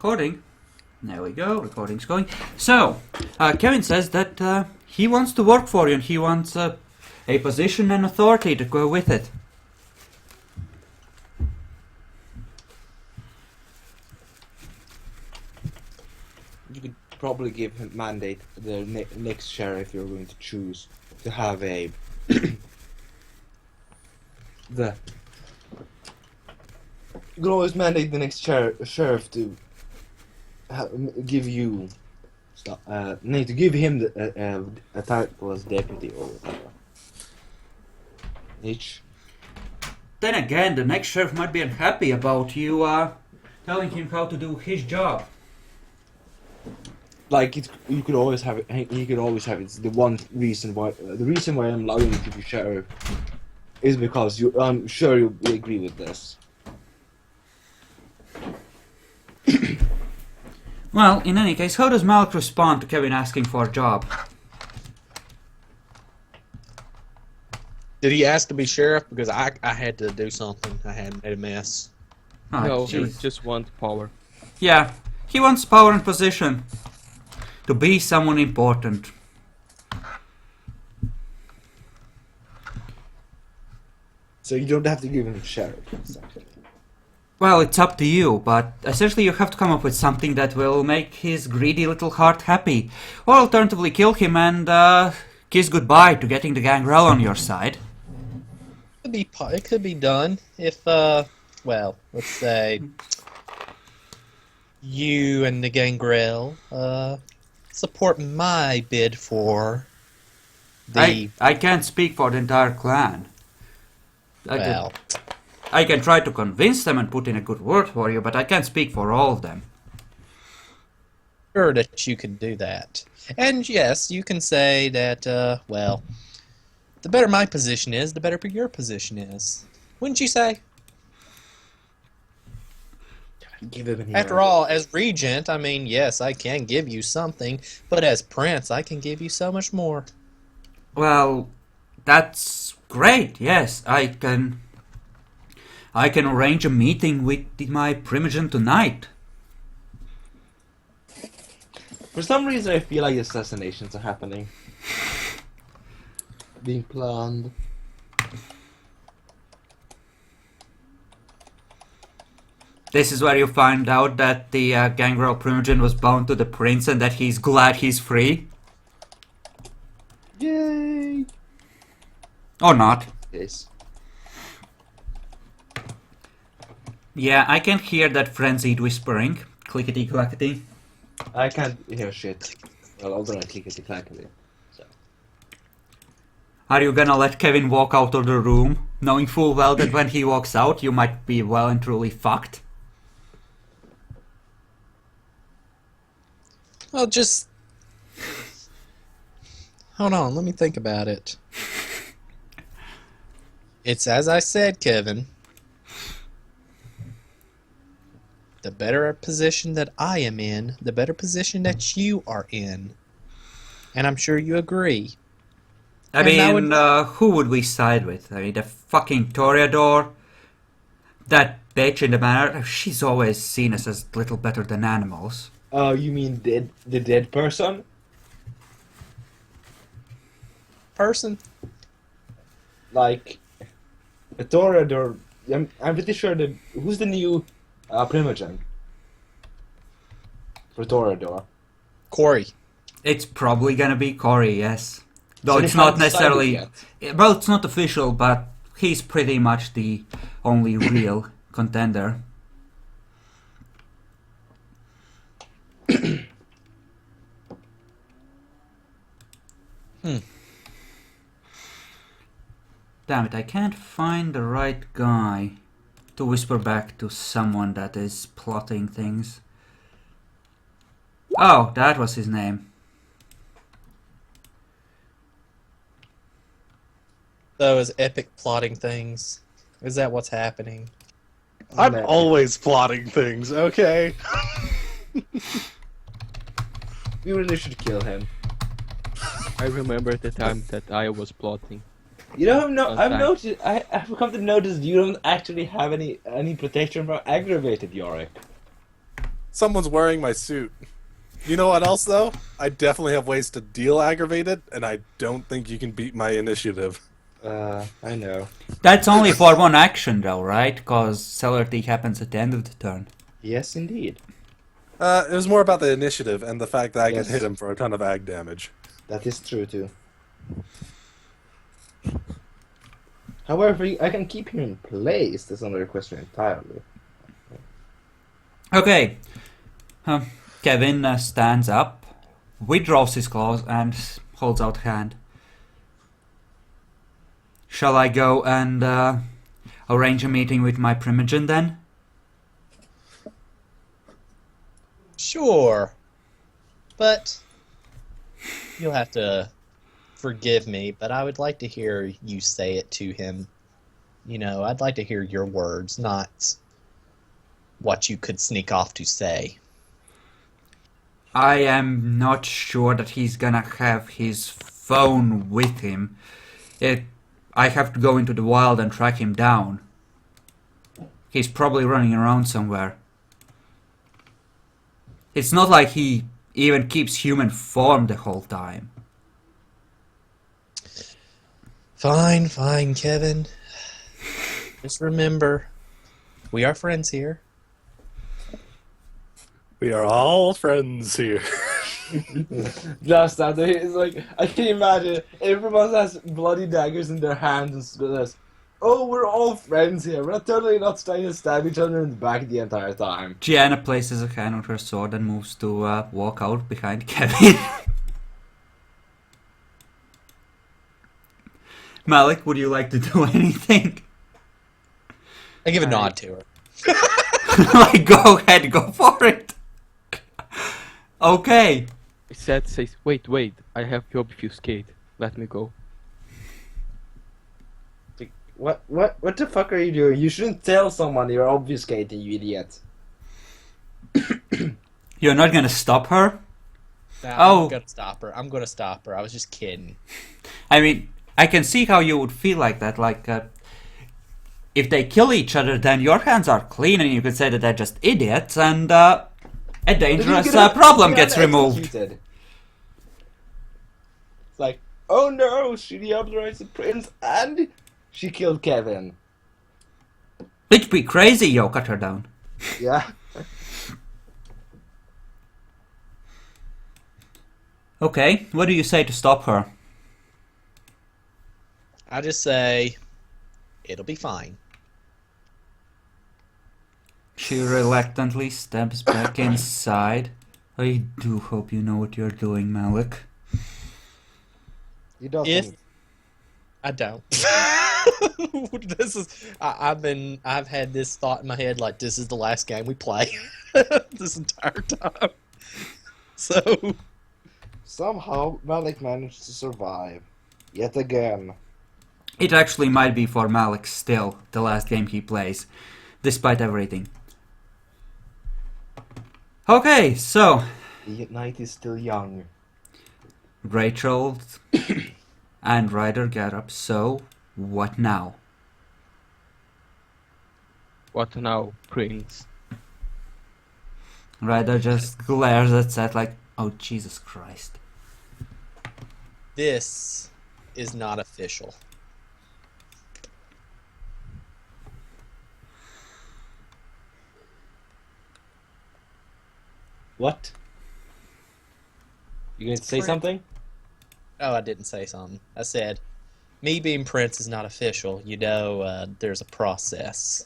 Recording. There we go, recording's going. So, Kevin says that he wants to work for you and he wants a position and authority to go with it. You could probably give him mandate the next sheriff you're going to choose to have a you could always mandate the next sheriff to give you need to give him a title as deputy or whatever. Each. Then again, the next sheriff might be unhappy about you telling him how to do his job. Like you could always have it. He could always have it. It's the one reason why the reason why I'm allowing you to be sheriff is because I'm sure you'll agree with this. Well, in any case, how does Malk respond to Kevin asking for a job? Did he ask to be sheriff? Because I had to do something. I had made a mess. Oh, No, he jeez. just wants power. Yeah, he wants power and position. To be someone important. So you don't have to give him sheriff. Exactly. Well, it's up to you, but essentially you have to come up with something that will make his greedy little heart happy. Or alternatively kill him and kiss goodbye to getting the gangrel on your side. It could be done if, well, let's say you and the gangrel support my bid for the. I can't speak for the entire clan. Well, I can try to convince them and put in a good word for you, but I can't speak for all of them. sure that you can do that. And yes, you can say that, well, the better my position is, the better your position is. Wouldn't you say? Give him an After all, as regent, I mean, yes, I can give you something, but as prince, I can give you so much more. Well, that's great, yes. I can arrange a meeting with my primogen tonight. For some reason, I feel like assassinations are happening. Being planned. This is where you find out that the gangrel primogen was bound to the prince and that he's glad he's free. Yay! Or not. Yes. Yeah, I can hear that frenzied whispering. Clickety clackety. I can't hear shit. Well, although I clickety clackety. So. Are you gonna let Kevin walk out of the room, knowing full well that when he walks out you might be well and truly fucked? Well, just... Hold on, let me think about it. It's as I said, Kevin. The better position that I am in, the better position that you are in. And I'm sure you agree. I mean, who would we side with? I mean, the fucking Toreador? That bitch in the manor? She's always seen us as little better than animals. Oh, you mean the dead person? Person? Like, a Toreador. I'm pretty sure that who's the new primogen for Toreador? Corey. It's probably gonna be Corey, yes. Though So it's they not haven't decided necessarily... yet. Well, it's not official, but he's pretty much the only real contender. Damn it, I can't find the right guy to whisper back to someone that is plotting things. Oh, that was his name. Those epic plotting things. Is that what's happening? I'm Man. always plotting things, okay? We really should kill him. I remember the time that I was plotting. You know, I've Okay. noticed. I've come to notice you don't actually have any protection from aggravated Yorick. Someone's wearing my suit. You know what else, though? I definitely have ways to deal aggravated, and I don't think you can beat my initiative. I know. That's only for one action, though, right? Because celerity happens at the end of the turn. Yes, indeed. It was more about the initiative and the fact that I Yes. can hit him for a ton of ag damage. That is true too. However, I can keep him in place. That's another question entirely. Okay. Kevin stands up, withdraws his claws, and holds out a hand. Shall I go and arrange a meeting with my primogen then? Sure. But you'll have to forgive me, but I would like to hear you say it to him. You know, I'd like to hear your words, not what you could sneak off to say. I am not sure that he's gonna have his phone with him. I have to go into the wild and track him down. He's probably running around somewhere. It's not like he even keeps human form the whole time. Fine, fine, Kevin. Just remember, we are friends here. We are all friends here. Just that, it's like, I can imagine everyone has bloody daggers in their hands and says, "Oh, we're all friends here. We're totally not trying to stab each other in the back the entire time." Gianna places a hand on her sword and moves to walk out behind Kevin. Malik, would you like to do anything? I give a nod to her. Like, go ahead, go for it. Okay. Seth says, wait, I have to obfuscate. Let me go. What the fuck are you doing? You shouldn't tell someone you're obfuscating, you idiot. You're not gonna stop her? Nah, Oh. I'm gonna stop her. I was just kidding. I mean, I can see how you would feel like that. Like, if they kill each other, then your hands are clean and you could say that they're just idiots and a dangerous problem gets removed. Executed. It's like, oh no, she deodorized the prince and she killed Kevin. Bitch be crazy, yo, cut her down. Yeah. Okay, what do you say to stop her? I just say, it'll be fine. She reluctantly steps back inside. I do hope you know what you're doing, Malik. You don't. If I don't. This is I've had this thought in my head like this is the last game we play this entire time. So Somehow Malik managed to survive. Yet again. It actually might be for Malik still the last game he plays, despite everything. Okay, so The night is still young. Rachel and Ryder get up, so what now? What now, Prince? Ryder just glares at Seth like, oh Jesus Christ. this is not official. What? You going to say something? Oh, I didn't say something. I said, me being Prince is not official. You know, there's a process.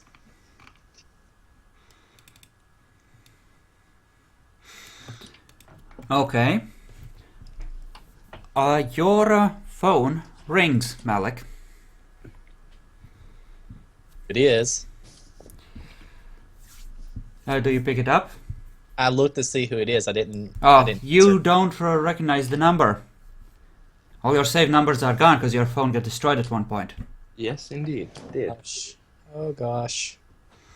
Okay. Your phone rings, Malik. It is. Do you pick it up? I looked to see who it is. I didn't. Oh, I didn't you answer. don't recognize the number. All your saved numbers are gone because your phone got destroyed at one point. Yes, indeed. Did. Gosh. Oh gosh.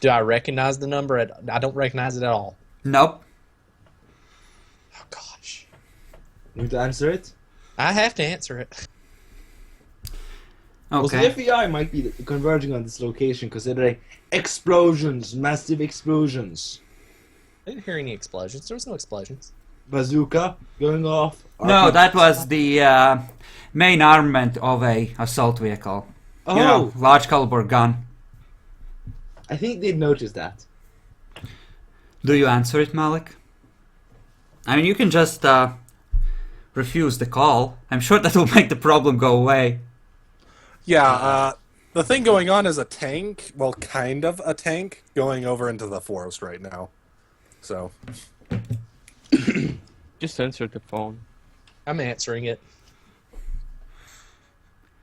Do I recognize the number? I don't recognize it at all. Nope. Oh gosh. You want to answer it? I have to answer it. Well, Okay. the FBI might be converging on this location considering explosions, massive explosions. I didn't hear any explosions. There was no explosions. Bazooka going off. No, RPG. that was the main armament of a assault vehicle. Oh, You know, large caliber gun. I think they'd noticed that. Do you answer it, Malik? I mean, you can just refuse the call. I'm sure that will make the problem go away. Yeah, the thing going on is a tank, well, kind of a tank, going over into the forest right now. So, Just answer the phone. I'm answering it.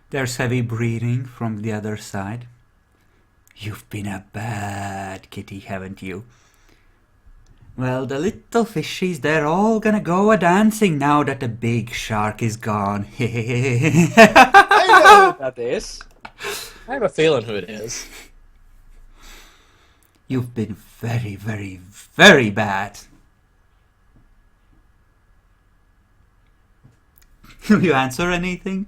There's heavy breathing from the other side. You've been a bad kitty, haven't you? Well, the little fishies, they're all gonna go a-dancing now that the big shark is gone. I know what that is. I have a feeling who it is. You've been very, very, very bad. Will you answer anything?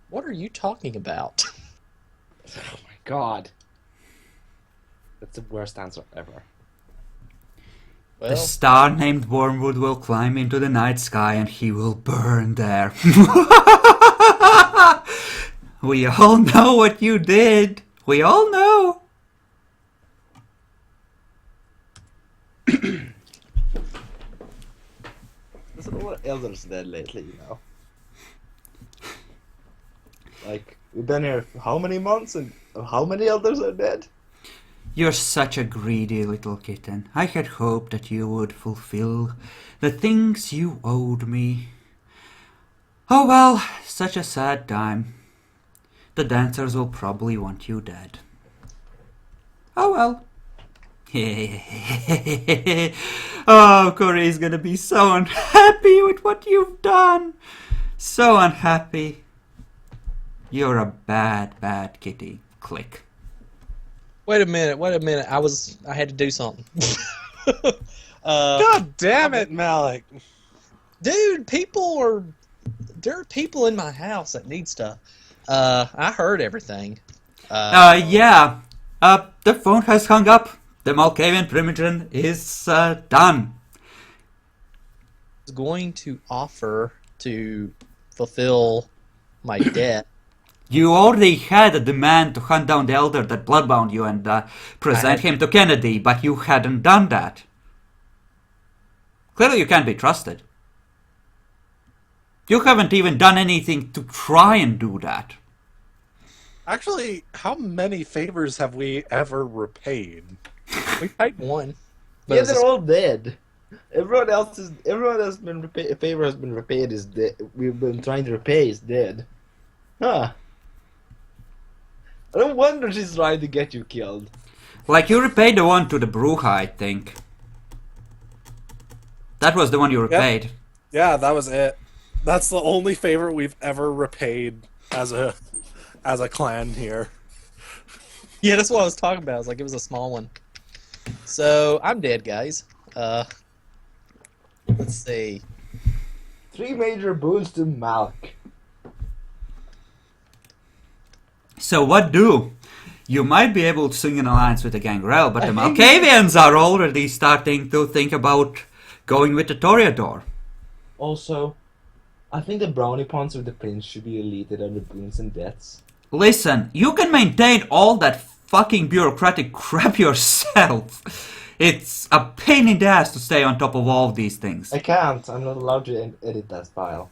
What are you talking about? Oh my god. That's the worst answer ever. The Well, star named Wormwood will climb into the night sky and he will burn there. We all know what you did. We all know. There's a lot of elders dead lately, you know. Like, we've been here for how many months and how many elders are dead? You're such a greedy little kitten. I had hoped that you would fulfill the things you owed me. Oh well, such a sad time. The dancers will probably want you dead. Oh well. Oh, Corey's gonna be so unhappy with what you've done. So unhappy. You're a bad, bad kitty. Click. wait a minute. I had to do something. God damn it, Malik! Dude, there are people in my house that need stuff. I heard everything. Yeah. The phone has hung up. The Malkavian Primogen is done. I was going to offer to fulfill my debt. You already had a demand to hunt down the elder that bloodbound you and present him to Kennedy, but you hadn't done that. Clearly you can't be trusted. You haven't even done anything to try and do that. Actually, how many favors have we ever repaid? We paid one. But Yeah, it's a they're all dead. Everyone else has been repaid. A favor has been repaid is dead. We've been trying to repay is dead. Huh. I don't wonder she's trying to get you killed. Like, you repaid the one to the Bruja, I think. That was the one you repaid. Yeah, that was it. That's the only favor we've ever repaid as a clan here. Yeah, that's what I was talking about. I was like, it was a small one. So I'm dead, guys. Let's see. 3 major boons to Malik. So what do? You might be able to swing an alliance with the Gangrel, but the Malkavians are already starting to think about going with the Toreador. Also, I think the brownie points with the prince should be deleted under boons and debts. Listen, you can maintain all that fucking bureaucratic crap yourself. It's a pain in the ass to stay on top of all of these things. I can't. I'm not allowed to edit that file.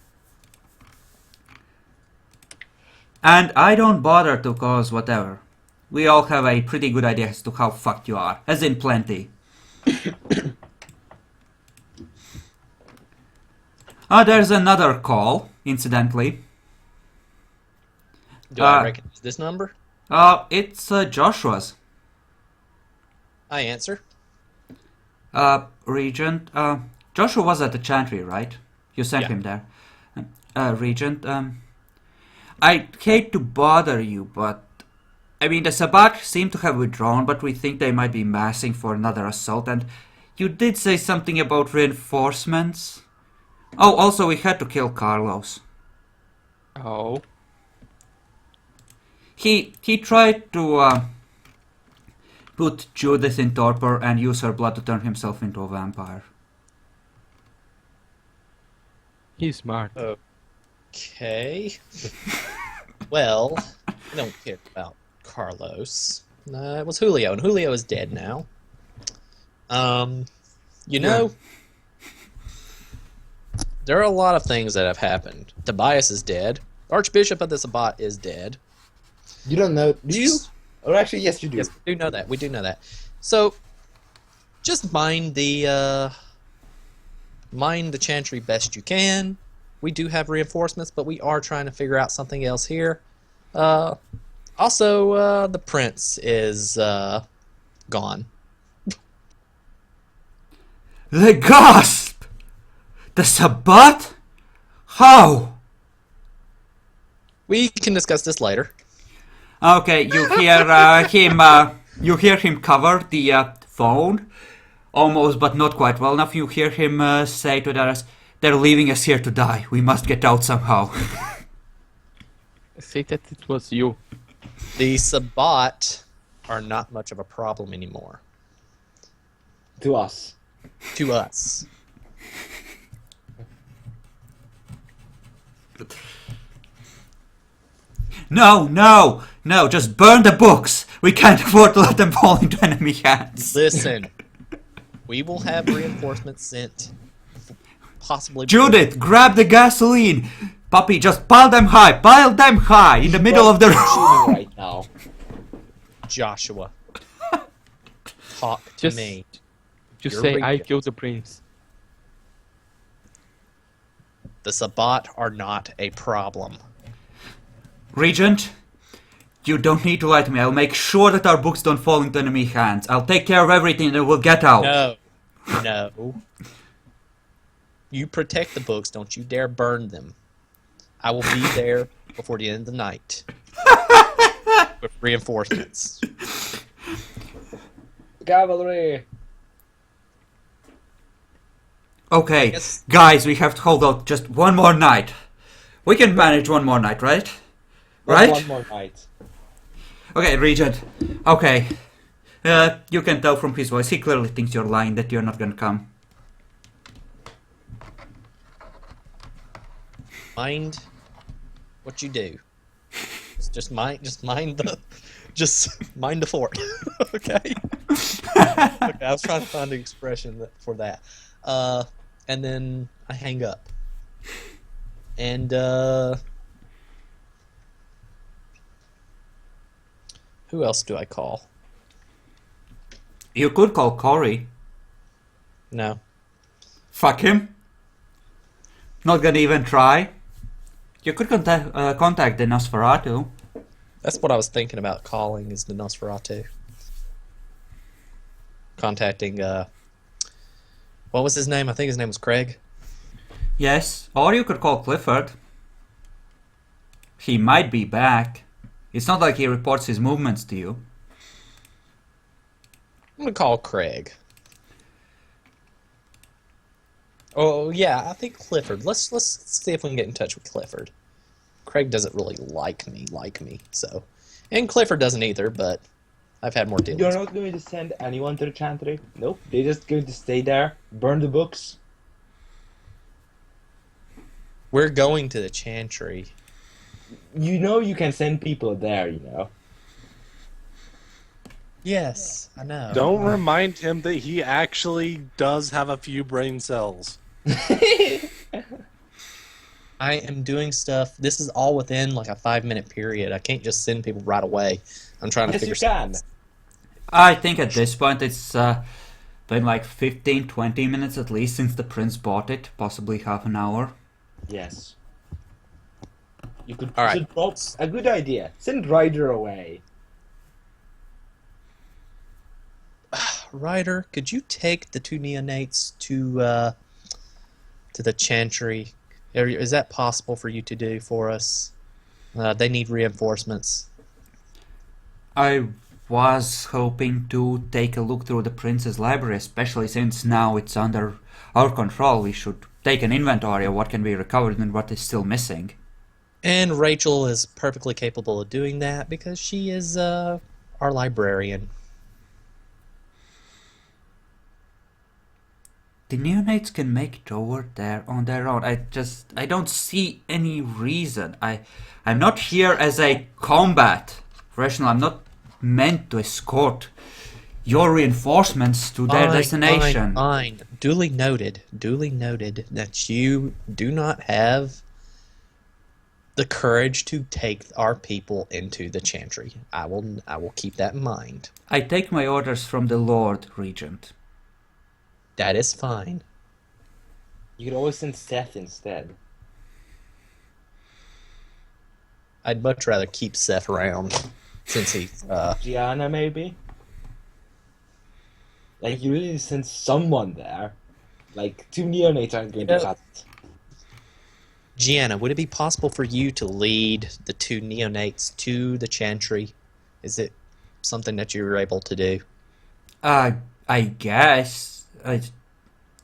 And I don't bother to cause whatever. We all have a pretty good idea as to how fucked you are. As in plenty. There's another call, incidentally. Do I recognize this number? It's Joshua's. I answer. Regent, Joshua was at the Chantry, right? You sent Yeah. him there. Regent, I hate to bother you, but I mean, the Sabbat seem to have withdrawn, but we think they might be massing for another assault, and you did say something about reinforcements. Oh, also, we had to kill Carlos. Oh. He tried to put Judith in torpor and use her blood to turn himself into a vampire. He's smart. Okay. Well, I don't care about Carlos. It was Julio, and Julio is dead now. You know, there are a lot of things that have happened. Tobias is dead. Archbishop of the Sabbat is dead. You don't know, do you? Or actually, yes, you do. Yes, we do know that. We do know that. So, just mind the Chantry best you can. We do have reinforcements, but we are trying to figure out something else here. Also, the prince is gone. The gasp! The Sabbat? How? We can discuss this later. Okay, you hear him cover the phone, almost but not quite well enough. You hear him say to the others, "They're leaving us here to die. We must get out somehow." Say that it was you. The Sabbat are not much of a problem anymore. To us. To us. No, just burn the books. We can't afford to let them fall into enemy hands. Listen, we will have reinforcements sent. Possibly. Judith, grab the gasoline. Puppy, just pile them high, in the middle of the room. Right now. Joshua, talk to me. Just You're say, Regent. I killed the prince. The Sabbat are not a problem. Regent, you don't need to lie to me. I'll make sure that our books don't fall into enemy hands. I'll take care of everything and we'll get out. No. You protect the books. Don't you dare burn them. I will be there before the end of the night. With reinforcements. Cavalry. Okay, Yes. guys, we have to hold out just one more night. We can manage one more night, right? Right? One more night. Okay, Regent. Okay. You can tell from his voice, he clearly thinks you're lying, that you're not gonna come. Mind what you do. Just mind the fort. Okay? Okay, I was trying to find an expression for that. And then I hang up. And who else do I call? You could call Corey. No. Fuck him. Not gonna even try. You could contact the Nosferatu. That's what I was thinking about calling, is the Nosferatu. Contacting, what was his name? I think his name was Craig. Yes, or you could call Clifford. He might be back. It's not like he reports his movements to you. I'm gonna call Craig. Oh yeah, I think Clifford. Let's see if we can get in touch with Clifford. Craig doesn't really like me, so, and Clifford doesn't either. But I've had more dealings. You're not going to send anyone to the Chantry? Nope. They're just going to stay there, burn the books. We're going to the Chantry. You know you can send people there, you know. Yes, I know. Don't remind him that he actually does have a few brain cells. I am doing stuff. This is all within like a 5-minute period. I can't just send people right away. I'm trying to Yes, figure you can. something. I think at this point it's been like 15-20 minutes at least since the prince bought it, possibly half an hour. Yes. You could. All right. A good idea. Send Ryder away. Ryder, could you take the 2 neonates to the Chantry? Is that possible for you to do for us? They need reinforcements. I was hoping to take a look through the prince's library, especially since now it's under our control. We should take an inventory of what can be recovered and what is still missing. And Rachel is perfectly capable of doing that because she is our librarian. the neonates can make it over there on their own. I don't see any reason. I'm not here as a combat professional. I'm not meant to escort your reinforcements to their destination. Fine. Duly noted that you do not have the courage to take our people into the Chantry. I will keep that in mind. I take my orders from the Lord Regent. That is fine. You could always send Seth instead. I'd much rather keep Seth around since he's Gianna, maybe? Like, you really send someone there. Like, 2 neonates aren't going to cut it. Gianna, would it be possible for you to lead the 2 neonates to the Chantry? Is it something that you were able to do? I guess.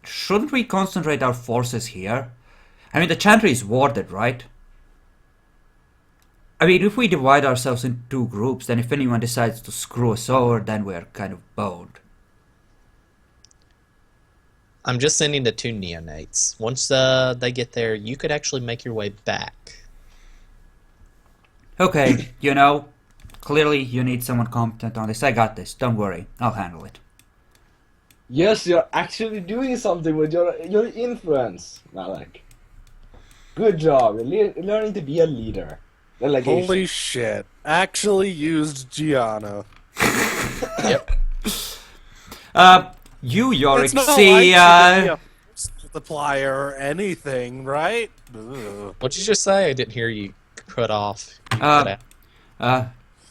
Shouldn't we concentrate our forces here? I mean, the Chantry is warded, right? I mean, if we divide ourselves into 2 groups, then if anyone decides to screw us over, then we're kind of boned. I'm just sending the 2 neonates. Once they get there, you could actually make your way back. Okay, clearly you need someone competent on this. I got this. Don't worry. I'll handle it. Yes, you're actually doing something with your influence, Malak. Good job. You're learning to be a leader. Delegation. Holy shit. Actually used Gianna. Yep. You, Yorick, It's not see, like she could be a multiplier or anything, right? Ugh. What'd you just say? I didn't hear you cut off.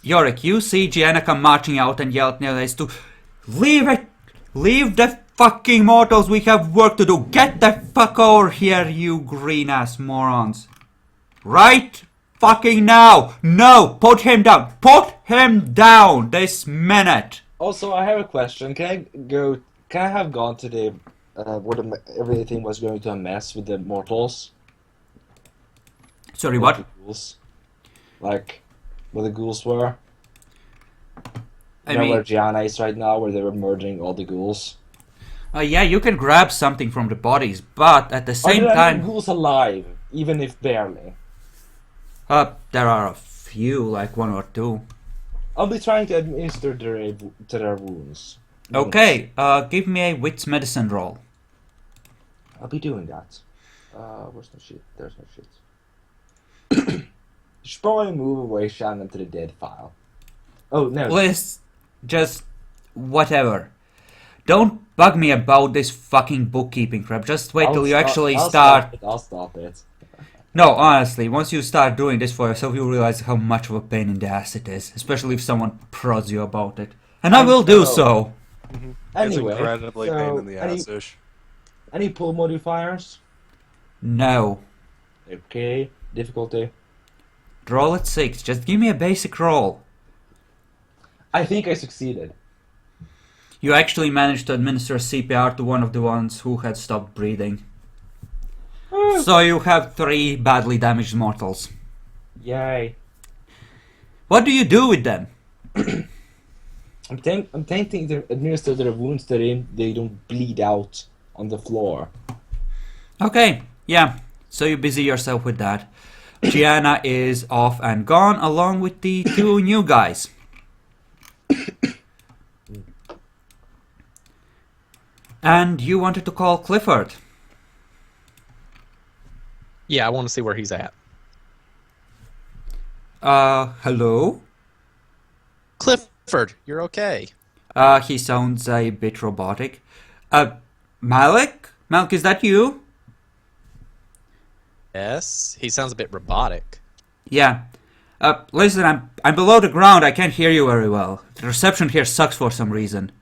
Yorick, you see Gianna come marching out and yell at Neonates to leave it! Leave the fucking mortals, we have work to do! Get the fuck over here, you green-ass morons! Right fucking now! No! Put him down! Put him down this minute! Also, I have a question. Can I have gone to the where everything was going to a mess with the mortals? Sorry, With what? the ghouls? Like, where the ghouls were? I You know where mean, Gianna is right now, where they were merging all the ghouls? yeah, you can grab something from the bodies, but at the same Are there any time, ghouls alive, even if barely? there are a few, like 1 or 2. I'll be trying to administer to their wounds. Okay, give me a wits medicine roll. I'll be doing that. Where's my shit? There's my shit. You should probably move away, Shannon, to the dead file. Oh, no. Please, just whatever. Don't bug me about this fucking bookkeeping crap. Just wait till you actually start. I'll stop it. No, honestly, once you start doing this for yourself, you realize how much of a pain in the ass it is, especially if someone prods you about it. And I will do so. It's Anyway, incredibly so, pain in the ass-ish. Any pull modifiers? No. Okay. Difficulty. Roll at 6. Just give me a basic roll. I think I succeeded. You actually managed to administer CPR to one of the ones who had stopped breathing. So you have 3 badly damaged mortals. Yay. What do you do with them? I'm tempting to administer their wounds so they don't bleed out on the floor. Okay, yeah. So you busy yourself with that. Gianna is off and gone along with the 2 new guys. And you wanted to call Clifford. Yeah, I want to see where he's at. Hello? Clifford, you're okay. He sounds a bit robotic. Malik? Malik, is that you? Yes, he sounds a bit robotic. Yeah. Listen, I'm below the ground. I can't hear you very well. The reception here sucks for some reason.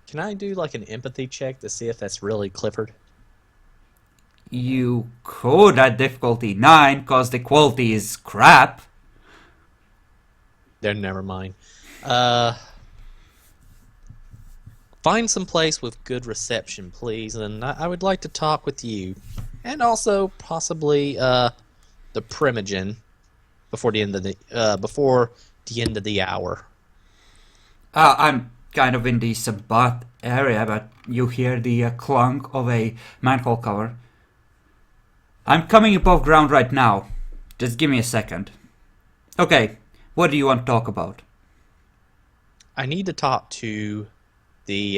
Can I do like an empathy check to see if that's really Clifford? You could at difficulty 9, cause the quality is crap. Then never mind. Find some place with good reception, please, and I would like to talk with you, and also possibly the Primogen before the end of the hour. I'm kind of indecent, but area, but you hear the clunk of a manhole cover. I'm coming above ground right now. Just give me a second. Okay, what do you want to talk about? I need to talk to the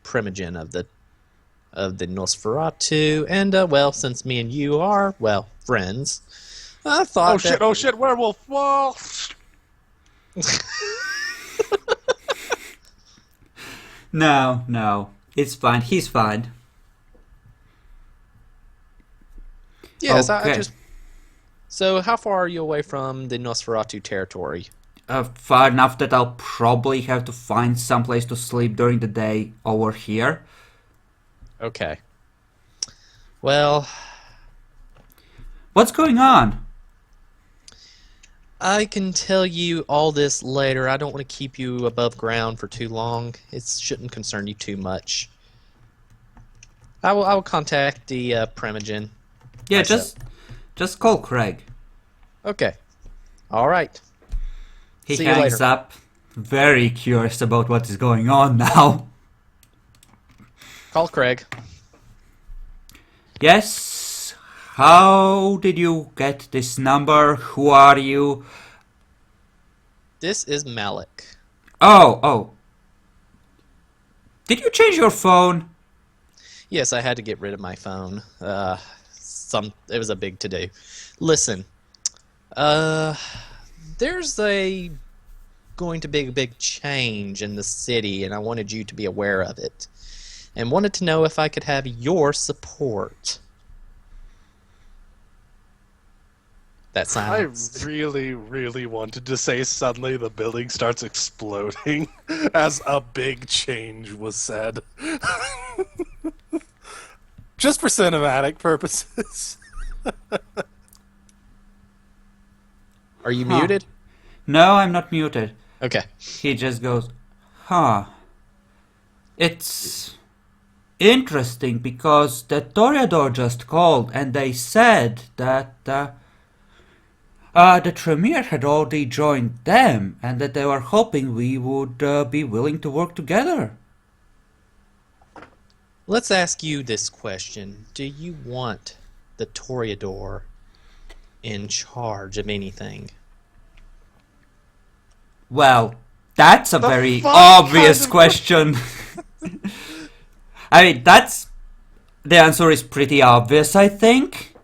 primogen of the Nosferatu, and well, since me and you are friends, I thought Oh shit, werewolf! Whoa! No, it's fine. He's fine. Yes, Okay. I just. So, how far are you away from the Nosferatu territory? Far enough that I'll probably have to find someplace to sleep during the day over here. Okay. Well, What's going on? I can tell you all this later. I don't want to keep you above ground for too long. It shouldn't concern you too much. I will contact the primogen. Yeah, myself. just call Craig. Okay. All right. He See you hangs later. up, very curious about what is going on now. Call Craig. Yes? How did you get this number? Who are you? This is Malik. Oh. Did you change your phone? Yes, I had to get rid of my phone. It was a big to-do. Listen, there's going to be a big change in the city, and I wanted you to be aware of it, and wanted to know if I could have your support. That I silence. really, really wanted to say suddenly the building starts exploding as a big change was said. Just for cinematic purposes. Are you Huh. muted? No, I'm not muted. Okay. He just goes, huh. It's interesting because the Toreador just called and they said that the Tremere had already joined them and that they were hoping we would be willing to work together. Let's ask you this question. Do you want the Toreador in charge of anything? Well, that's a very fuck obvious kind of question. I mean, the answer is pretty obvious, I think.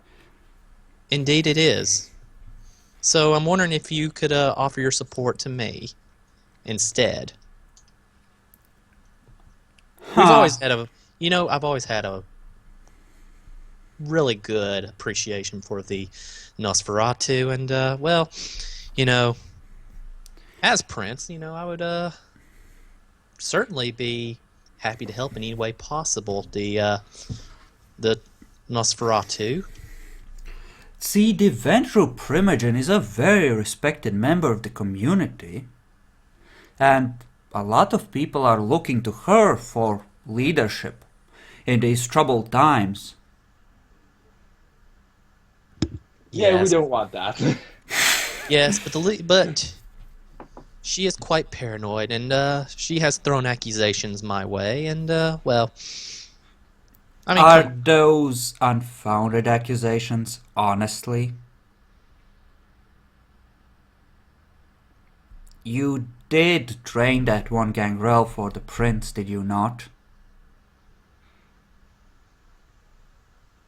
Indeed it is. So I'm wondering if you could offer your support to me instead. We've Huh. always had I've always had a really good appreciation for the Nosferatu, and as Prince, I would certainly be happy to help in any way possible the Nosferatu. See, the Ventru Primogen is a very respected member of the community, and a lot of people are looking to her for leadership in these troubled times. Yeah, we Yes. don't want that. Yes, but she is quite paranoid, and she has thrown accusations my way, and I mean, Are those unfounded accusations, honestly? You did train that one gangrel for the prince, did you not?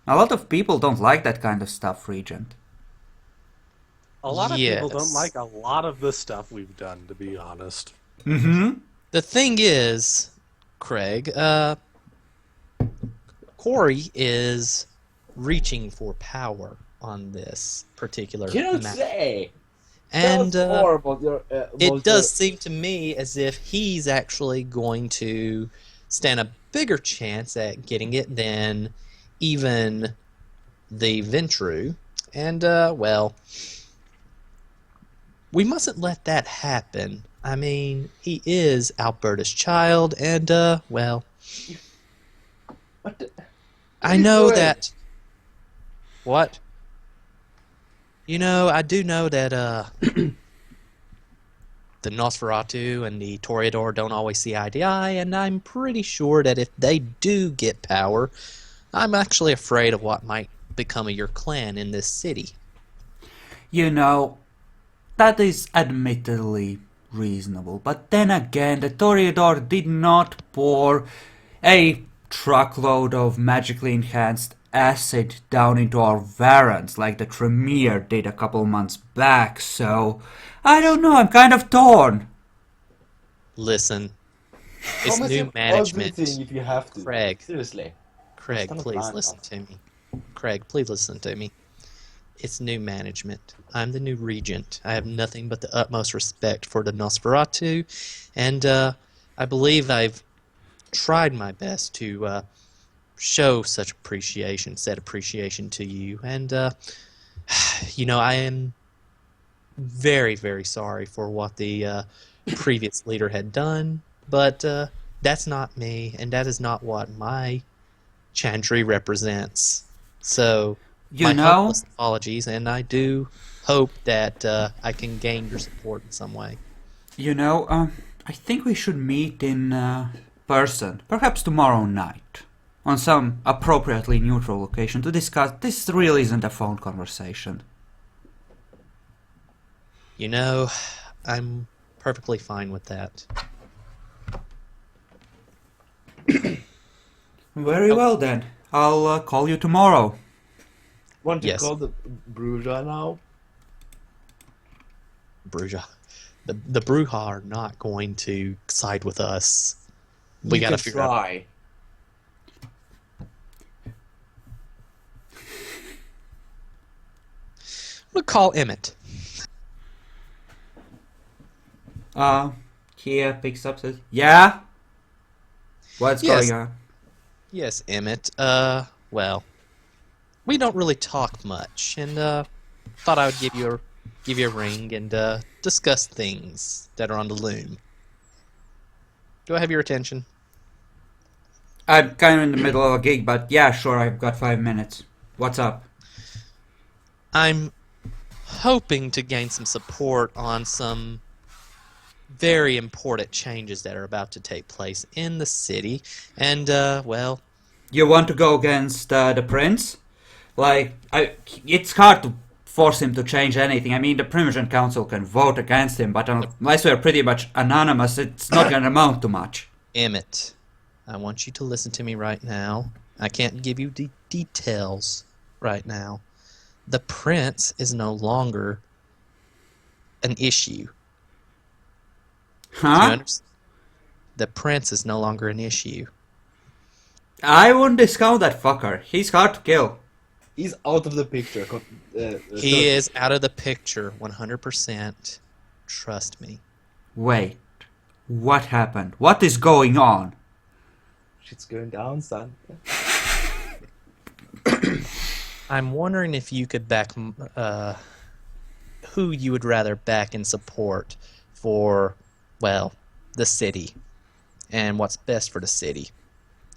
A lot of people don't like that kind of stuff, Regent. A lot of people don't Yes. like a lot of the stuff we've done, to be honest. Mm-hmm. the thing is, Craig, Corey is reaching for power on this particular You don't map. say. And Tell us more about your. it does seem to me as if he's actually going to stand a bigger chance at getting it than even the Ventru. And, we mustn't let that happen. I mean, he is Alberta's child, and, What I are you know doing? that. What? I do know that the the Nosferatu and the Toreador don't always see eye to eye, and I'm pretty sure that if they do get power, I'm actually afraid of what might become of your clan in this city. You know, that is admittedly reasonable, but then again, the Toreador did not pour a truckload of magically enhanced acid down into our varans like the Tremere did a couple months back, so I don't know, I'm kind of torn. Listen, it's Promise new him management. everything if you have to. Craig. Seriously. Craig, It's not a please plan, listen though. to me. Craig, please listen to me. It's new management. I'm the new regent. I have nothing but the utmost respect for the Nosferatu, and I believe I've tried my best to show such appreciation, said appreciation to you, and I am very, very sorry for what the previous leader had done, but that's not me, and that is not what my Chantry represents. So, You my know, humblest apologies, and I do hope that I can gain your support in some way. I think we should meet in person, perhaps tomorrow night, on some appropriately neutral location to discuss. This really isn't a phone conversation. You know, I'm perfectly fine with that. Very well then. I'll call you tomorrow. Want to Yes. call the Bruja now? Bruja. The Bruja are not going to side with us. We You gotta can figure out. try. We'll call Emmett. Kia picks up, says, "Yeah? What's Yes. going on?" Yes, Emmett. Well, we don't really talk much, and thought I would give you a ring and discuss things that are on the loom. Do I have your attention? I'm kind of in the middle of a gig, but yeah, sure, I've got 5 minutes. What's up? I'm hoping to gain some support on some very important changes that are about to take place in the city, and well, You want to go against the prince? It's hard to force him to change anything. I mean, the Primogen Council can vote against him, but unless we're pretty much anonymous, it's not going to amount to much. Emmett, I want you to listen to me right now. I can't give you the details right now. The prince is no longer an issue. Do you Huh? understand? The prince is no longer an issue. I wouldn't discount that fucker. He's hard to kill. He's out of the picture. He is out of the picture 100%. Trust me. Wait. What happened? What is going on? Shit's going down, son. I'm wondering if you could back who you would rather back and support for, well, the city and what's best for the city.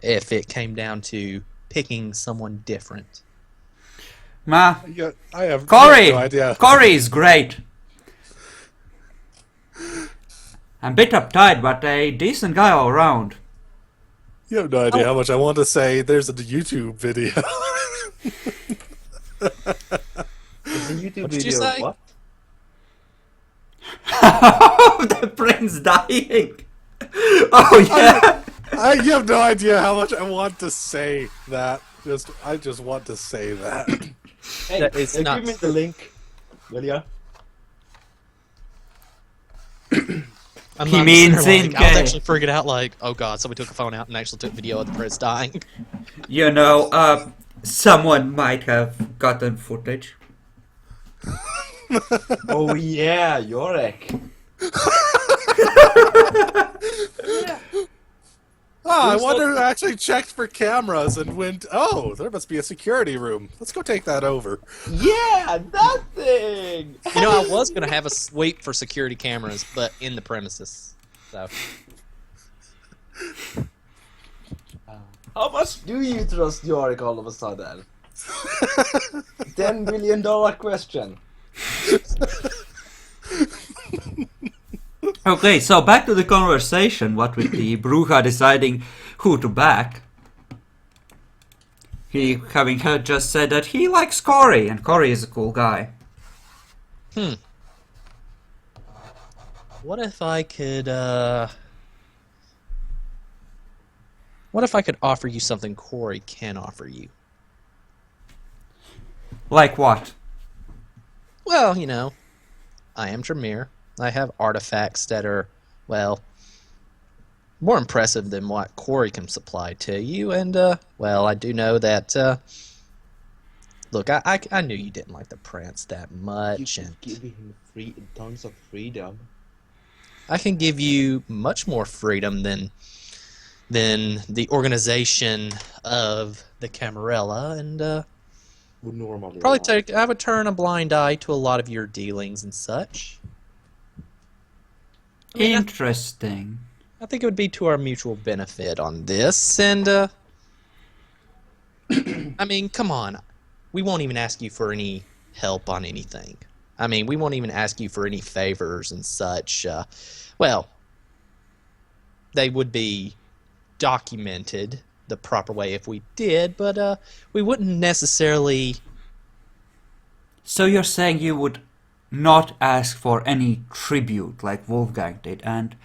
If it came down to picking someone different. Ma, Yeah, I have Corey! no idea. Corey is great. I'm a bit uptight, but a decent guy all around. You have no idea how much I want to say. There's a YouTube video. It's a YouTube What did you video. say? What? The prince dying. Oh yeah. You have no idea how much I want to say that. I just want to say that. Hey, That is not give me the link, will ya? I'm He not means sure, in I was game. actually freaking out like, oh god, somebody took a phone out and actually took video of the prince dying. You know, someone might have gotten footage. Oh yeah, Yorek. I wonder who actually checked for cameras and went, oh, there must be a security room. Let's go take that over. Yeah, that thing. You know, I was going to have a sweep for security cameras, but in the premises. So, How much do you trust Yorek all of a sudden? $10 billion question. Okay, so back to the conversation. What with the Bruja deciding who to back. He, having heard, just said that he likes Cory, and Cory is a cool guy. What if I could, What if I could offer you something Cory can offer you? Like what? Well, you know, I am Tremere. I have artifacts that are, well, more impressive than what Cory can supply to you, and, well, I do know that, look, I knew you didn't like the Prince that much, You and give him tons of freedom. I can give you much more freedom than the organization of the Camarilla, and, Would normally probably allow. I would turn a blind eye to a lot of your dealings and such. I mean, Interesting. I think it would be to our mutual benefit on this, and I mean, come on, we won't even ask you for any help on anything. I mean, we won't even ask you for any favors and such. Well, they would be documented the proper way if we did, but we wouldn't necessarily. So you're saying you would not ask for any tribute like Wolfgang did, and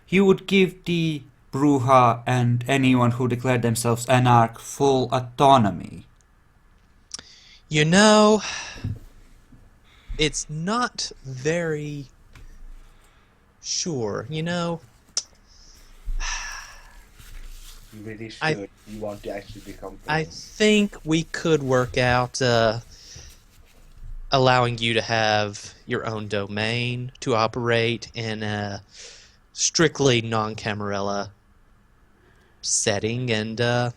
you would give the Bruja and anyone who declared themselves Anarch full autonomy? You know, it's not very sure. You know, You really should. I- You want to actually become I prince. think we could work out allowing you to have your own domain to operate in a strictly non-Camarilla setting, and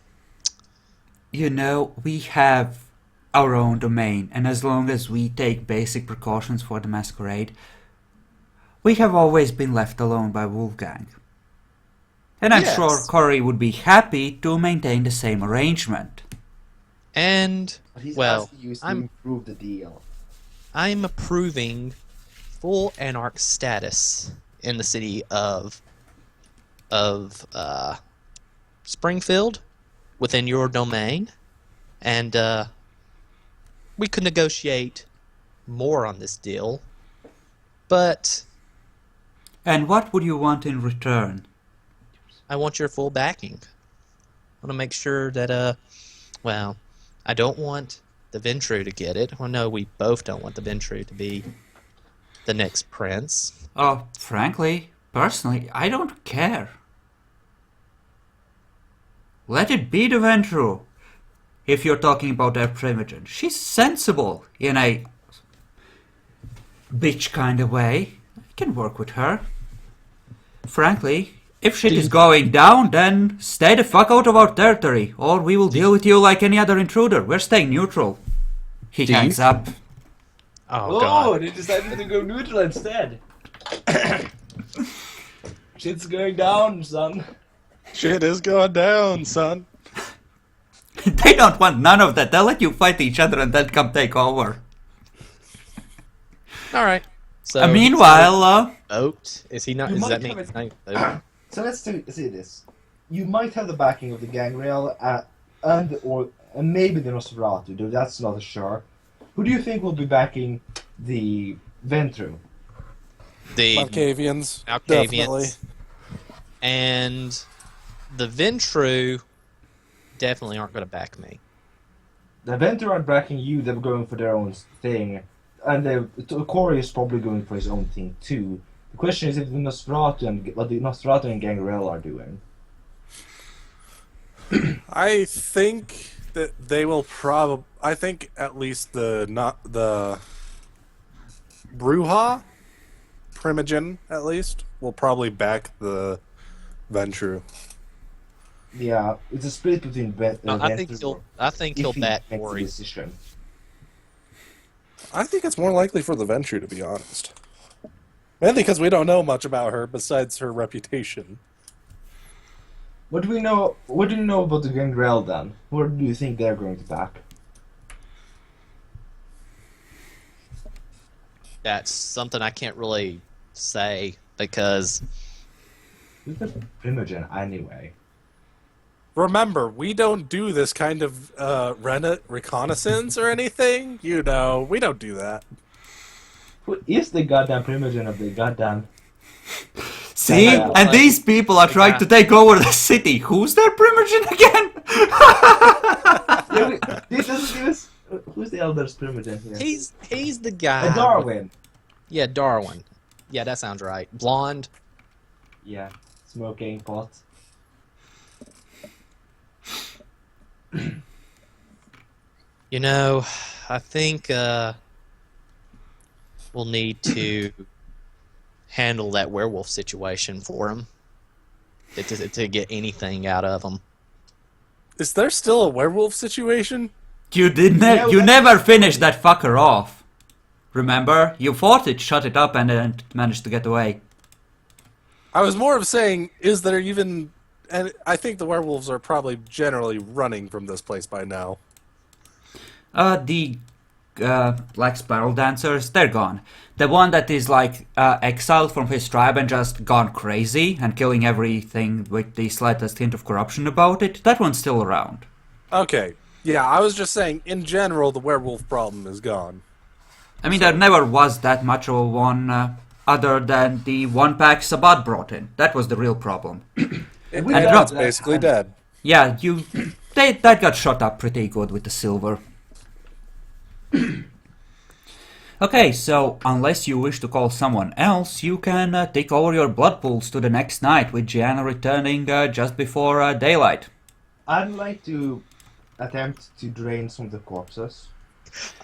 You know, we have our own domain, and as long as we take basic precautions for the masquerade, we have always been left alone by Wolfgang. And I'm Yes. sure Cory would be happy to maintain the same arrangement. and But he's well, asking you to I'm improve the deal. I'm approving full Anarch status in the city of Springfield within your domain, and we could negotiate more on this deal, but And what would you want in return? I want your full backing. I want to make sure that well, I don't want the Ventru to get it. Well, no, we both don't want the Ventru to be the next prince. Oh, frankly, personally, I don't care. Let it be the Ventru. If you're talking about their Primogen, she's sensible in a bitch kind of way. I can work with her. Frankly, if shit is going down, then stay the fuck out of our territory, or we will deal with you like any other intruder. We're staying neutral. He Do you- hangs up. Oh, Oh, God. they decided to go neutral instead. Shit's going down, son. Shit is going down, son. They don't want none of that. They'll let you fight each other and then come take over. All right. So Meanwhile, vote. Is he not? You Does might that mean have he's not voting? So let's see this. You might have the backing of the Gangrel and maybe the Nosferatu, though that's not sure. Who do you think will be backing the Ventru? The Malkavians. Definitely. Malkavians and the Ventru definitely aren't going to back me. The Ventru aren't backing you, they're going for their own thing. And Cory is probably going for his own thing too. The question is if the Nosferatu and what the Nosferatu and Gangrel are doing. I think that they will probably. I think at least the Bruja, Primogen at least, will probably back the Ventru. Yeah, it's a split between I think he'll back makes Cory. the decision. I think it's more likely for the Ventru, to be honest. Mainly because we don't know much about her besides her reputation. What do we know? What do you know about the Gangrel then? What do you think they're going to back? That's something I can't really say because Who's the Primogen anyway? Remember, we don't do this kind of reconnaissance or anything. You know, we don't do that. Who is the goddamn Primogen of the goddamn... See? Yeah. And these people are trying to take over the city. Who's their Primogen again? This doesn't give us... Who's the Elder's Primogen here? he's the guy. Darwin. Yeah, Darwin. Yeah, that sounds right. Blonde. Yeah, smoking pot. You know, I think we'll need to handle that werewolf situation for him to get anything out of him. Is there still a werewolf situation? You never finished that fucker off. Remember? You fought it, shut it up, and then managed to get away. I was more of saying, is there even... And I think the werewolves are probably generally running from this place by now. The Black Spiral Dancers, they're gone. The one that is like exiled from his tribe and just gone crazy and killing everything with the slightest hint of corruption about it, that one's still around. Okay. Yeah, I was just saying, in general, the werewolf problem is gone. I mean, there never was that much of a one other than the one pack Sabat brought in. That was the real problem. It's basically dead. Yeah, that got shot up pretty good with the silver. Okay, so unless you wish to call someone else, you can take over your blood pools to the next night, with Gianna returning just before daylight. I'd like to attempt to drain some of the corpses.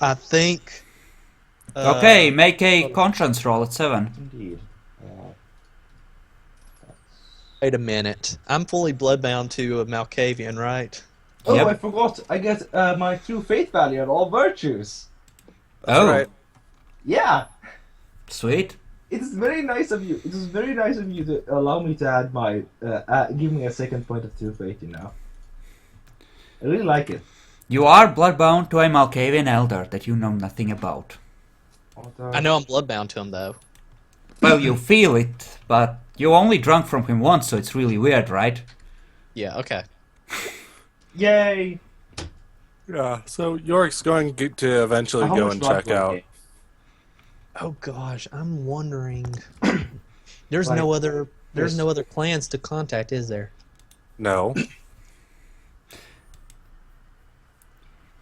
I think. Okay, make a conscience roll at 7. Indeed. Wait a minute. I'm fully bloodbound to Malkavian, right? Oh, Yep. I forgot. I get my true faith value on all virtues. That's right. Yeah. Sweet. It is very nice of you. It is very nice of you to allow me to add my, give me a second point of true faith. You know. I really like it. You are bloodbound to a Malkavian elder that you know nothing about. I know I'm bloodbound to him, though. Well, you feel it, but you only drunk from him once, so it's really weird, right? Yeah, okay. Yay! Yeah, so Yorick's going to eventually go and check out. Oh gosh, I'm wondering. There's Like, no other. There's this- no other clans to contact, is there? No.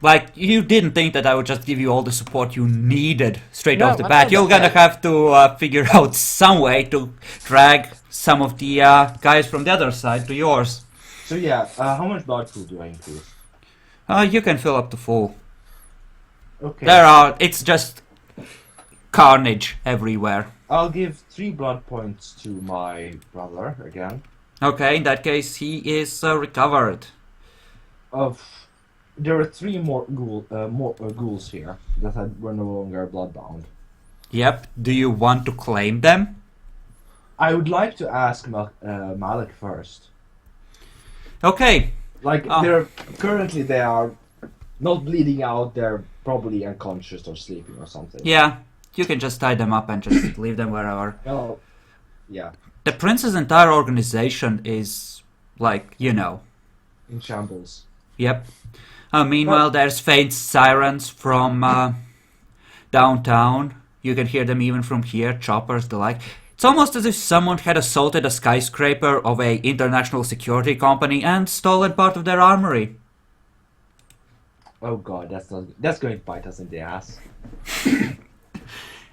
Like, you didn't think that I would just give you all the support you needed straight No, off the I bat. know You're gonna that. have to figure out some way to drag some of the guys from the other side to yours. So yeah, how much blood pool do I increase? You can fill up to full. Okay. It's just carnage everywhere. I'll give 3 blood points to my brother again. Okay, in that case, he is recovered. There are 3 more ghouls here that were no longer bloodbound. Yep. Do you want to claim them? I would like to ask Malik first. Okay. Like, Ah. currently they are not bleeding out. They're probably unconscious or sleeping or something. Yeah, you can just tie them up and just leave them wherever. Oh, yeah, The prince's entire organization is, like, you know. in shambles. Yep. Meanwhile, there's faint sirens from downtown. You can hear them even from here, choppers, the like. It's almost as if someone had assaulted a skyscraper of a international security company and stolen part of their armory. Oh god, that's going to bite us in the ass.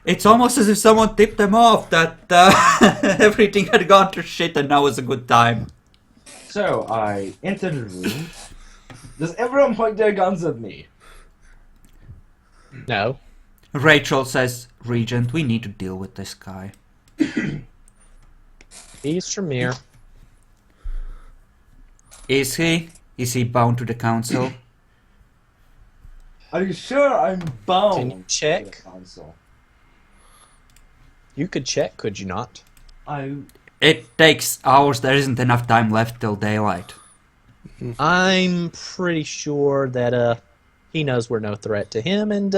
It's almost as if someone tipped them off that everything had gone to shit and now is a good time. So I enter the room. Does everyone point their guns at me? No. Rachel says, Regent, we need to deal with this guy. He's Tremere. Is he? Is he bound to the council? Are you sure I'm bound? Can you check? to the council? You could check, could you not? It takes hours. There isn't enough time left till daylight. I'm pretty sure that he knows we're no threat to him, and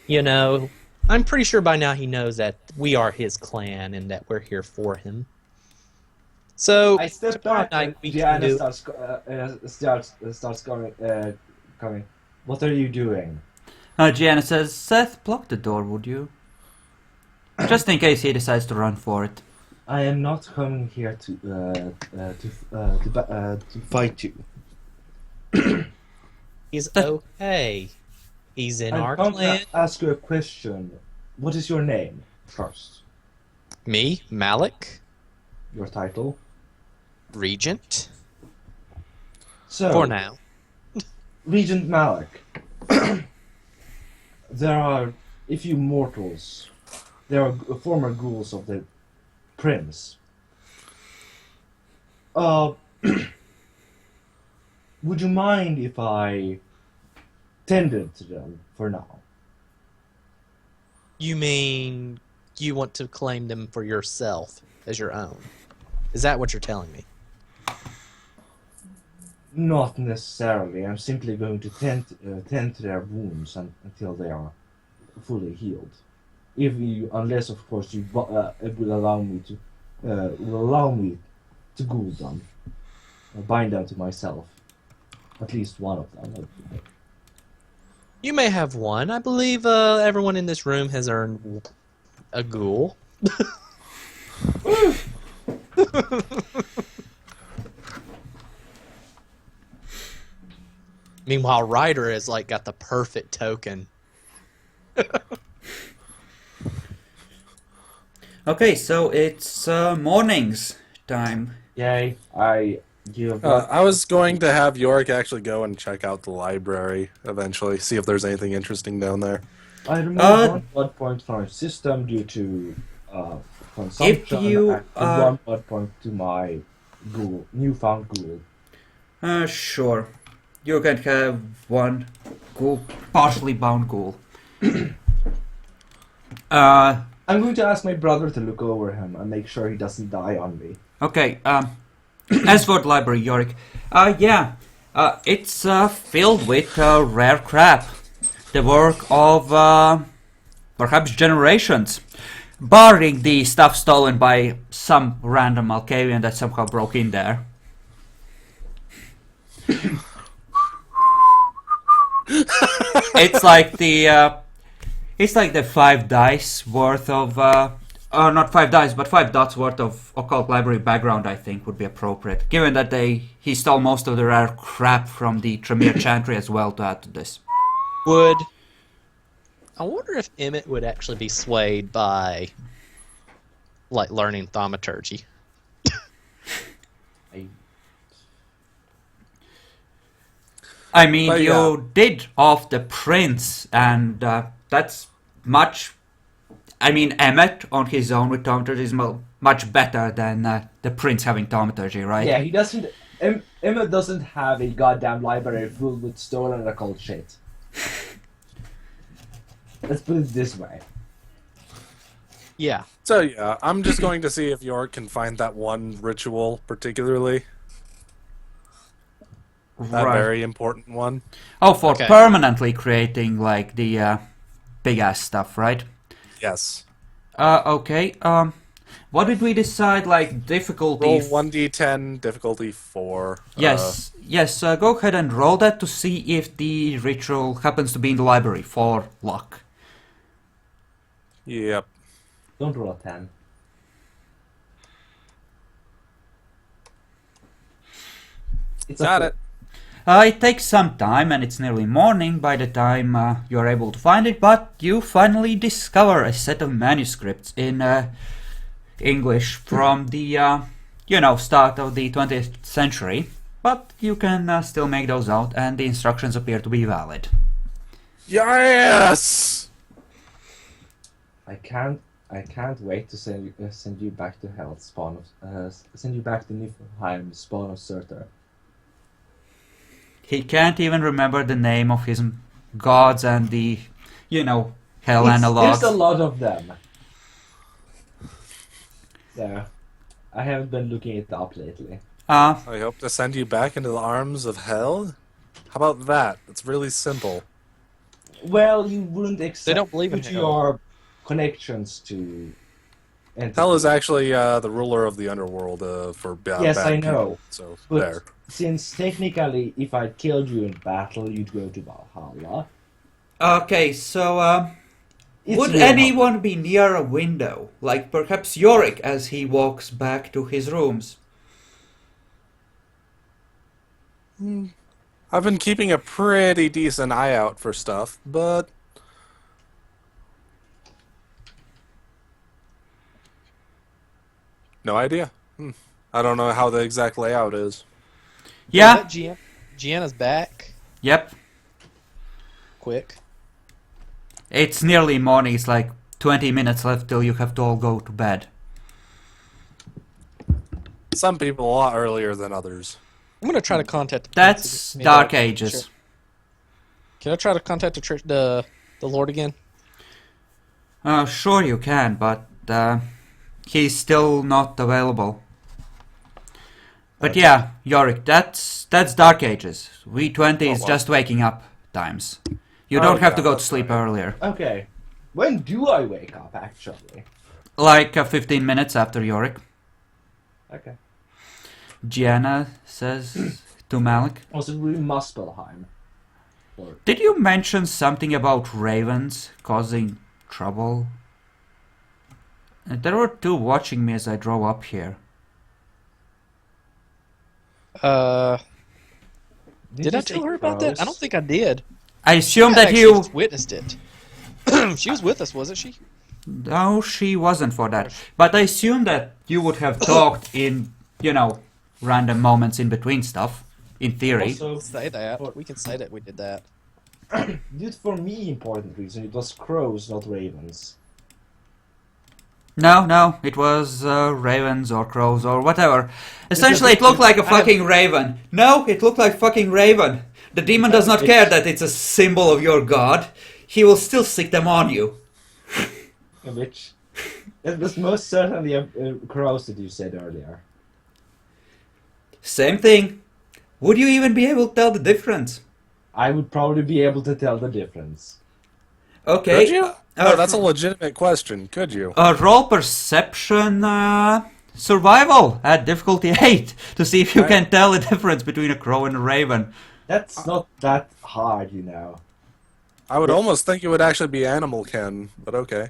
you know, I'm pretty sure by now he knows that we are his clan and that we're here for him. So I step tomorrow back night and we can Diana do. starts coming. What are you doing? Gianna says, Seth, block the door, would you? Just in case he decides to run for it. I am not coming here to fight you. He's okay. He's in our I'm clan. going to ask you a question. What is your name first? Me, Malik, Your title? Regent. So, For now. Regent Malik. There are, if you mortals, there are former ghouls of the prince. Would you mind if I tended to them for now? You mean you want to claim them for yourself as your own? Is that what you're telling me? Not necessarily. I'm simply going to tend to their wounds until they are fully healed. Unless of course you it will allow me to ghoul them, bind them to myself. At least one of them. You may have one. I believe everyone in this room has earned a ghoul. Meanwhile, Ryder has like got the perfect token. Okay, so it's morning's time. Yay! I was going to have Yorick actually go and check out the library eventually, see if there's anything interesting down there. I removed one blood point from my system due to consumption. And one blood point to my newfound ghoul. Sure. You can have one ghoul, partially bound ghoul. I'm going to ask my brother to look over him and make sure he doesn't die on me. Okay, as for the library, Yorick, it's filled with rare crap. The work of perhaps generations. Barring the stuff stolen by some random Alkavian that somehow broke in there. It's like the 5 dice worth of not 5 dice, but 5 dots worth of occult library background, I think, would be appropriate, given that he stole most of the rare crap from the Tremere Chantry as well to add to this. I wonder if Emmett would actually be swayed by, like, learning thaumaturgy. I mean, But, you did off the prince, and that's much. I mean, Emmett on his own with thaumaturgy is much better than the prince having thaumaturgy, right? Yeah, he doesn't. Emma doesn't have a goddamn library filled with stolen occult shit. Let's put it this way. Yeah. So yeah, I'm just going to see if Yorick can find that one ritual particularly. That Right. very important one. Oh, for Okay. permanently creating like the big ass stuff, right? Yes. Okay. What did we decide? Like difficulty? Roll 1d10, difficulty 4. Yes. Go ahead and roll that to see if the ritual happens to be in the library for luck. Yep. Don't roll a 10. It's Got a it. It takes some time, and it's nearly morning by the time you're able to find it, but you finally discover a set of manuscripts in English from the, start of the 20th century, but you can still make those out, and the instructions appear to be valid. Yes! I can't wait to send you back to Hell, send you back to Niflheim, spawn of Surtur. He can't even remember the name of his gods and the, hell analogs. There's a lot of them. So, I haven't been looking it up lately. I hope to send you back into the arms of hell. How about that? It's really simple. Well, you wouldn't accept don't believe in hell. your connections to entities. Hell is actually the ruler of the underworld for Yes, bad I know. people. So But there. since technically, if I killed you in battle, you'd go to Valhalla. Okay, so It's would real anyone be near a window? Like perhaps Yorick as he walks back to his rooms? I've been keeping a pretty decent eye out for stuff, but no idea. I don't know how the exact layout is. Yeah, Gianna's back. yep. Quick. It's nearly morning, it's like 20 minutes left till you have to all go to bed. Some people a lot earlier than others. I'm gonna try to contact. That's Dark Ages. Can I try to contact the Lord again? Sure you can, but he's still not available. But yeah, Yorick, that's Dark Ages. V20 is well. just waking up times. You don't have to yeah, go to that's sleep right. earlier. Okay. When do I wake up, actually? Like 15 minutes after Yorick. Okay. Gianna says to Malik. Also, we Muspelheim. Or Did you mention something about ravens causing trouble? There were two watching me as I drove up here. Did I tell her about that? I don't think I did. I assume I that actually you... just witnessed it. She was with us, wasn't she? No, she wasn't for that. But I assume that you would have talked in, random moments in between stuff. In theory. Also, Say that. We can say that we did that. dude, for me, important reason, it was crows, not ravens. No, it was ravens or crows or whatever. Essentially, it looked like a fucking raven. No, it looked like fucking raven. The demon does not care that it's a symbol of your god. He will still stick them on you. Which it was most certainly crows that you said earlier. Same thing. Would you even be able to tell the difference? I would probably be able to tell the difference. Okay. Could you? Oh, that's a legitimate question. Could you? Roll perception survival at difficulty 8 to see if you can tell the difference between a crow and a raven. That's not that hard, you know. I would almost think it would actually be animal ken, but okay.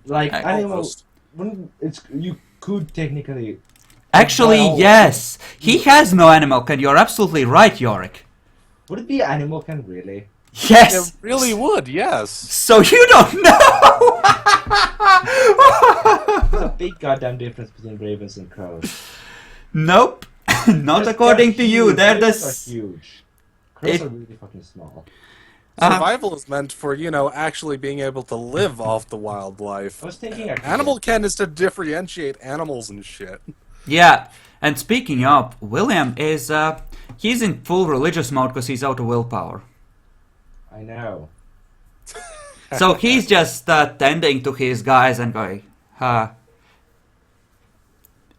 Like I animal, almost- when it's you could technically. Actually, Well, yes. He has no animal can. You're absolutely right, Yorick. Would it be animal can really? Yes. It really would, yes. So you don't know. There's a big goddamn difference between ravens and crows. Nope. Not according to you. They're the. Ravens are huge. Crows are really fucking small. Survival is meant for, actually being able to live off the wildlife. I was thinking actually, Animal ken is to differentiate animals and shit. Yeah. And speaking of, William is he's in full religious mode because he's out of willpower. I know. So he's just tending to his guys and going,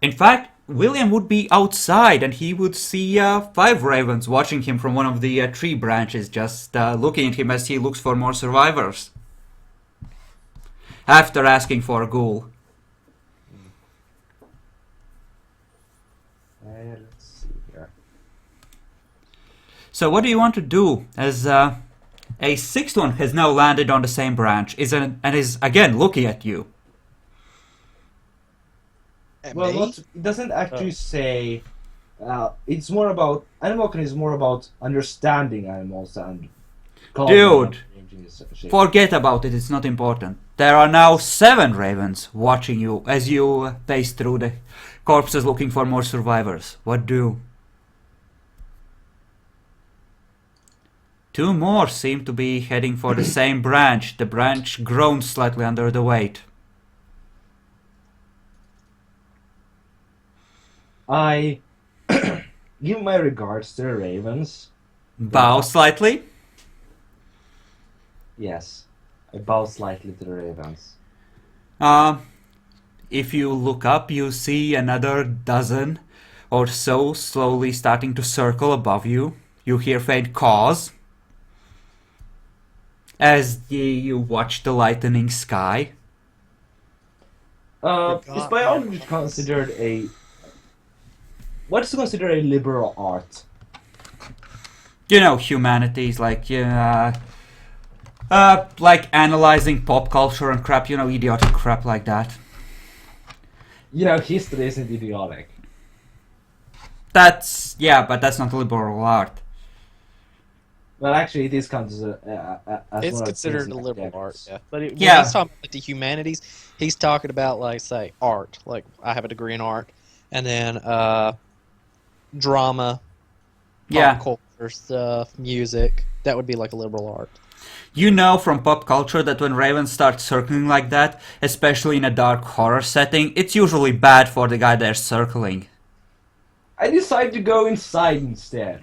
In fact, William would be outside and he would see 5 ravens watching him from one of the tree branches, just looking at him as he looks for more survivors. After asking for a ghoul. Let's see here. So what do you want to do? As a 6th one has now landed on the same branch and is again looking at you. Well, it doesn't actually say. It's more about animal can is more about understanding animals and. Dude, forget about it, it's not important. There are now 7 ravens watching you as you pace through the corpses looking for more survivors. What do? 2 more seem to be heading for the same branch. The branch groans slightly under the weight. I give my regards to the ravens. Bow slightly. Yes, I bow slightly to the ravens. If you look up, you see another dozen or so slowly starting to circle above you. You hear faint caws as you watch the lightening sky. Is biology considered a... What is considered a liberal art? You know, humanities, like analyzing pop culture and crap, you know, idiotic crap like that. You know, history isn't idiotic. But that's not liberal art. Well, actually, it is considered as It's one of considered the a liberal academics. art, yeah. But when Yeah. he's talking about like the humanities, he's talking about like say art. Like I have a degree in art, and then drama, Yeah. pop culture stuff, music. That would be like a liberal art. You know from pop culture that when ravens start circling like that, especially in a dark horror setting, it's usually bad for the guy they're circling. I decided to go inside instead.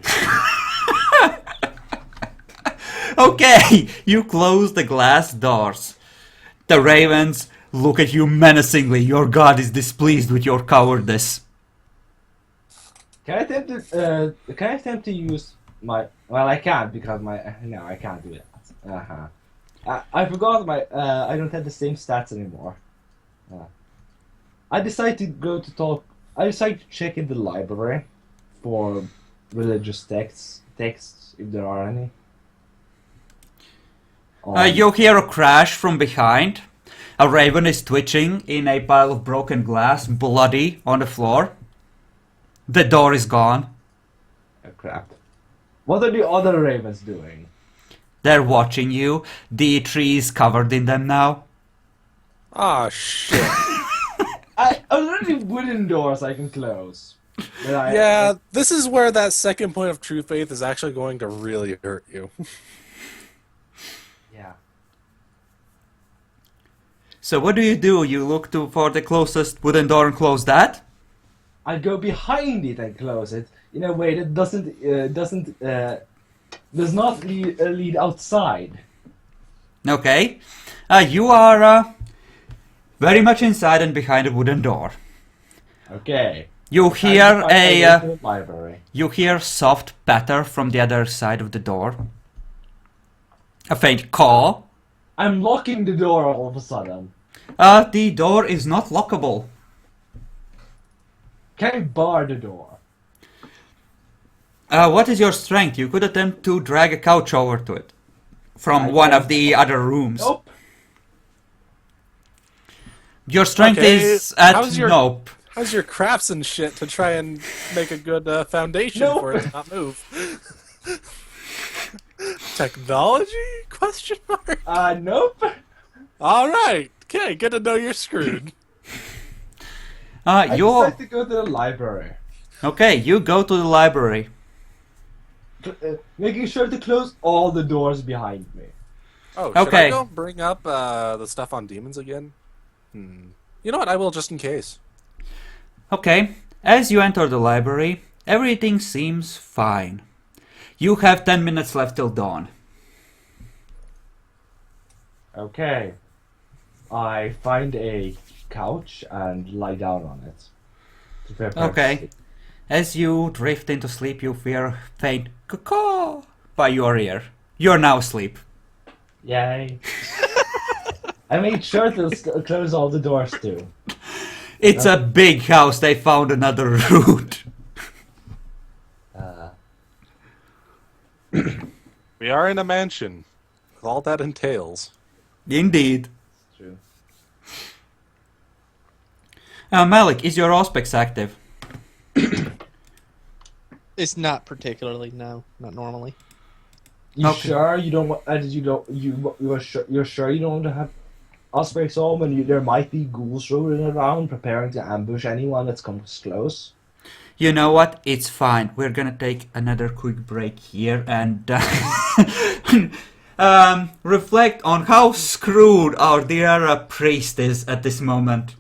Okay, you close the glass doors. The ravens look at you menacingly. Your god is displeased with your cowardice. Can I attempt to use my? Well, I can't because my. No, I can't do it. I forgot my. I don't have the same stats anymore. I decided to go to talk. I decided to check in the library for religious texts if there are any. You hear a crash from behind. A raven is twitching in a pile of broken glass, bloody on the floor. The door is gone. Oh, crap. What are the other ravens doing? They're watching you. The tree is covered in them now. Ah, shit. I already wooden doors I can close. Yeah, this is where that second point of true faith is actually going to really hurt you. Yeah. So what do? You look for the closest wooden door and close that? I go behind it and close it in a way that does not lead outside. Okay. You are very much inside and behind a wooden door. Okay. You hear library. You hear soft patter from the other side of the door. A faint caw. I'm locking the door all of a sudden. The door is not lockable. Can I bar the door? What is your strength? You could attempt to drag a couch over to it from one of the other rooms. Nope. Your strength Okay, is at how's your- nope. How's your crafts and shit to try and make a good foundation Nope. for it to not move? Technology? Question mark. Nope. All right. Okay, good to know you're screwed. I You're decided to go to the library. okay. You go to the library. Making sure to close all the doors behind me. Oh, should Okay. I go bring up the stuff on demons again? You know what? I will just in case. Okay. As you enter the library, everything seems fine. You have 10 minutes left till dawn. Okay. I find a couch and lie down on it. To prepare to Okay. sleep. As you drift into sleep, you hear faint caw by your ear. You're now asleep. Yay. I made sure to close all the doors too. It's a big house. They found another route. We are in a mansion. With all that entails. Indeed. True. Malik, is your Auspex active? It's not particularly, no, not normally. You Okay. sure you don't want? You're sure you don't want to have Osprey's home, and there might be ghouls rolling around preparing to ambush anyone that comes close. You know what? It's fine. We're gonna take another quick break here and reflect on how screwed our dear priest is at this moment.